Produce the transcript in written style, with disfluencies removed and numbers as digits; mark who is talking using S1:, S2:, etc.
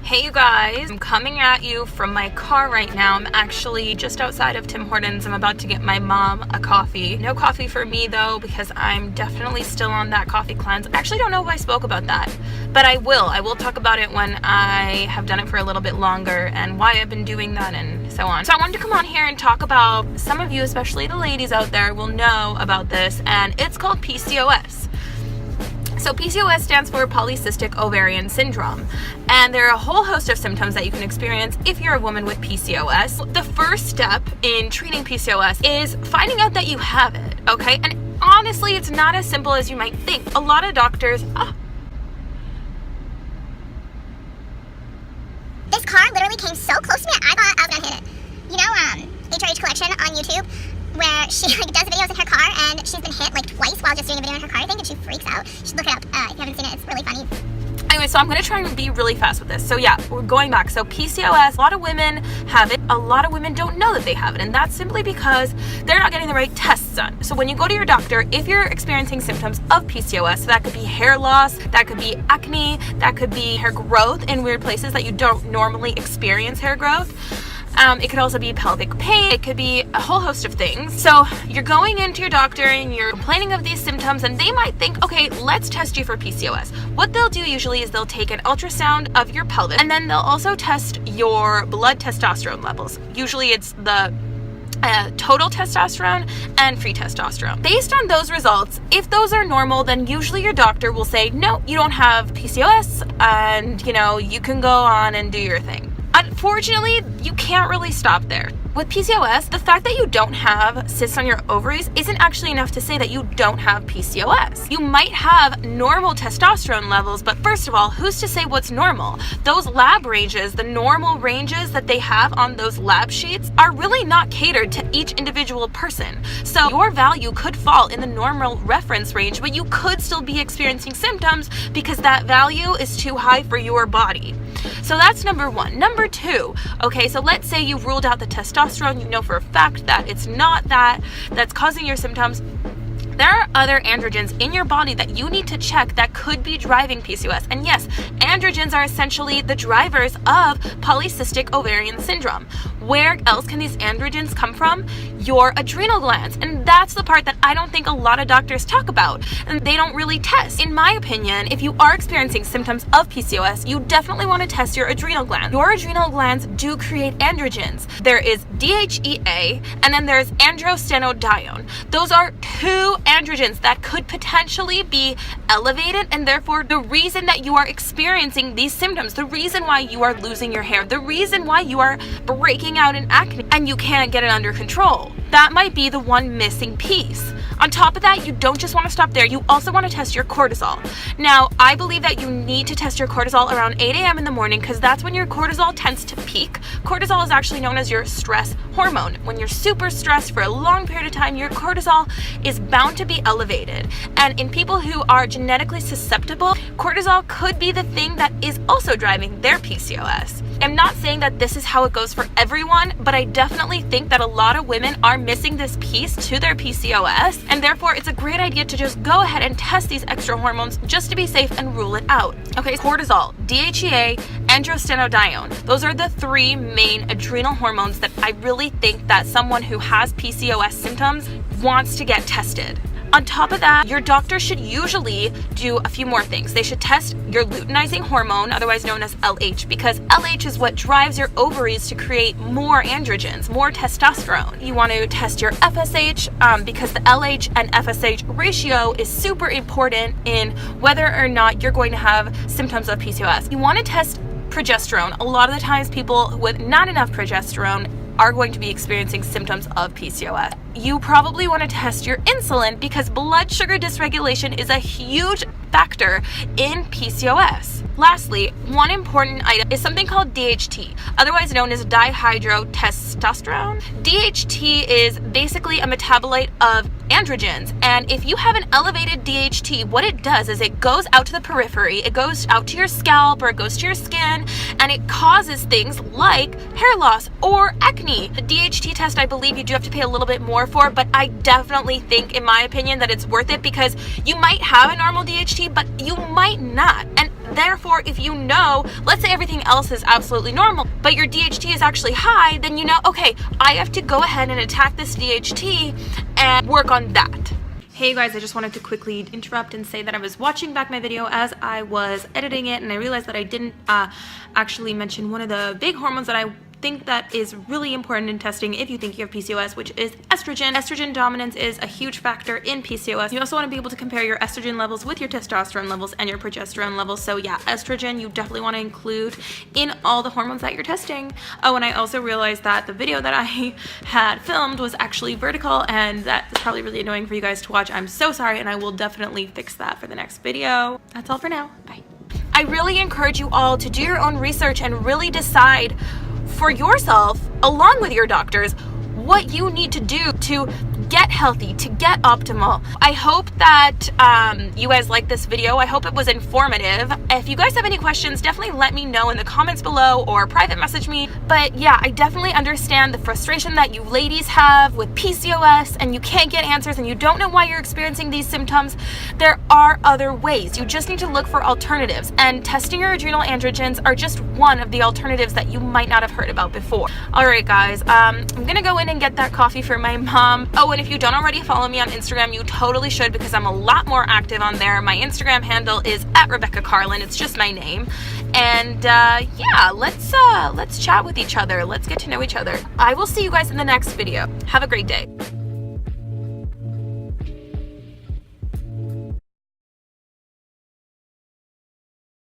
S1: Hey you guys, I'm coming at you from my car right now. I'm actually just outside of Tim Hortons. I'm about to get my mom a coffee. No coffee for me though, because I'm definitely still on that coffee cleanse. I actually don't know if I spoke about that, but I will talk about it when I have done it for a little bit longer and why I've been doing that and so on. So I wanted to come on here and talk about, some of you, especially the ladies out there, will know about this, and it's called PCOS. So PCOS stands for polycystic ovarian syndrome, and there are a whole host of symptoms that you can experience if you're a woman with PCOS. The first step in treating PCOS is finding out that you have it, okay? And honestly, it's not as simple as you might think. A lot of doctors,
S2: This car literally came so close to me, I thought I was gonna hit it. You know, HRH Collection on YouTube, where she does videos in her car, and she's been hit twice while just doing a video in her car, I think, and she freaks out. You should look it up if you haven't seen it. It's really funny.
S1: Anyway, so I'm going to try and be really fast with this. So yeah, we're going back. So PCOS, a lot of women have it. A lot of women don't know that they have it, and that's simply because they're not getting the right tests done. So when you go to your doctor, if you're experiencing symptoms of PCOS, so that could be hair loss, that could be acne, that could be hair growth in weird places that you don't normally experience hair growth. It could also be pelvic pain. It could be a whole host of things. So you're going into your doctor and you're complaining of these symptoms, and they might think, okay, let's test you for PCOS. What they'll do usually is they'll take an ultrasound of your pelvis, and then they'll also test your blood testosterone levels. Usually it's the total testosterone and free testosterone. Based on those results, if those are normal, then usually your doctor will say, no, you don't have PCOS, and you can go on and do your thing. Unfortunately, you can't really stop there. With PCOS, the fact that you don't have cysts on your ovaries isn't actually enough to say that you don't have PCOS. You might have normal testosterone levels, but first of all, who's to say what's normal? Those lab ranges, the normal ranges that they have on those lab sheets, are really not catered to each individual person. So your value could fall in the normal reference range, but you could still be experiencing symptoms because that value is too high for your body. So that's number one. Number two, okay, so let's say you've ruled out the testosterone, you know for a fact that it's not that's causing your symptoms. There are other androgens in your body that you need to check that could be driving PCOS. And yes, androgens are essentially the drivers of polycystic ovarian syndrome. Where else can these androgens come from? Your adrenal glands. And that's the part that I don't think a lot of doctors talk about, and they don't really test. In my opinion, if you are experiencing symptoms of PCOS, you definitely want to test your adrenal gland. Your adrenal glands do create androgens. There is DHEA, and then there's androstenedione. Those are two androgens that could potentially be elevated, and therefore the reason that you are experiencing these symptoms, the reason why you are losing your hair, the reason why you are breaking out in acne and you can't get it under control. That might be the one missing piece. On top of that, you don't just want to stop there. You also want to test your cortisol. Now, I believe that you need to test your cortisol around 8 a.m. in the morning because that's when your cortisol tends to peak. Cortisol is actually known as your stress hormone. When you're super stressed for a long period of time, your cortisol is bound to be elevated. And in people who are genetically susceptible, cortisol could be the thing that is also driving their PCOS. I'm not saying that this is how it goes for everyone, but I definitely think that a lot of women are missing this piece to their PCOS, and therefore it's a great idea to just go ahead and test these extra hormones just to be safe and rule it out. Okay, cortisol, DHEA, androstenedione. Those are the three main adrenal hormones that I really think that someone who has PCOS symptoms wants to get tested. On top of that, your doctor should usually do a few more things. They should test your luteinizing hormone, otherwise known as LH, because LH is what drives your ovaries to create more androgens, more testosterone. You want to test your FSH because the LH and FSH ratio is super important in whether or not you're going to have symptoms of PCOS. You want to test progesterone. A lot of the times people with not enough progesterone are going to be experiencing symptoms of PCOS. You probably want to test your insulin because blood sugar dysregulation is a huge factor in PCOS. Lastly, one important item is something called DHT, otherwise known as dihydrotestosterone. DHT is basically a metabolite of androgens, and if you have an elevated DHT, what it does is it goes out to the periphery, it goes out to your scalp or it goes to your skin, and it causes things like hair loss or acne. The DHT test, I believe you do have to pay a little bit more for, but I definitely think, in my opinion, that it's worth it because you might have a normal DHT, but you might not. And Therefore, if you know, let's say everything else is absolutely normal, but your DHT is actually high, then you know, okay, I have to go ahead and attack this DHT and work on that. Hey guys, I just wanted to quickly interrupt and say that I was watching back my video as I was editing it, and I realized that I didn't actually mention one of the big hormones that I think that is really important in testing if you think you have PCOS, which is estrogen. Estrogen dominance is a huge factor in PCOS. You also want to be able to compare your estrogen levels with your testosterone levels and your progesterone levels. So yeah, estrogen you definitely want to include in all the hormones that you're testing. Oh, and I also realized that the video that I had filmed was actually vertical, and that is probably really annoying for you guys to watch. I'm so sorry, and I will definitely fix that for the next video. That's all for now. Bye. I really encourage you all to do your own research and really decide for yourself, along with your doctors, what you need to do to get healthy, to get optimal. I hope that you guys liked this video. I hope it was informative. If you guys have any questions, definitely let me know in the comments below or private message me. But yeah, I definitely understand the frustration that you ladies have with PCOS and you can't get answers and you don't know why you're experiencing these symptoms. There are other ways. You just need to look for alternatives, and testing your adrenal androgens are just one of the alternatives that you might not have heard about before. All right, guys, I'm gonna go in and get that coffee for my mom. Oh, and if you don't already follow me on Instagram, you totally should, because I'm a lot more active on there. My Instagram handle is @RebeccaCarlin. It's just my name. And yeah, let's chat with each other. Let's get to know each other. I will see you guys in the next video. Have a great day.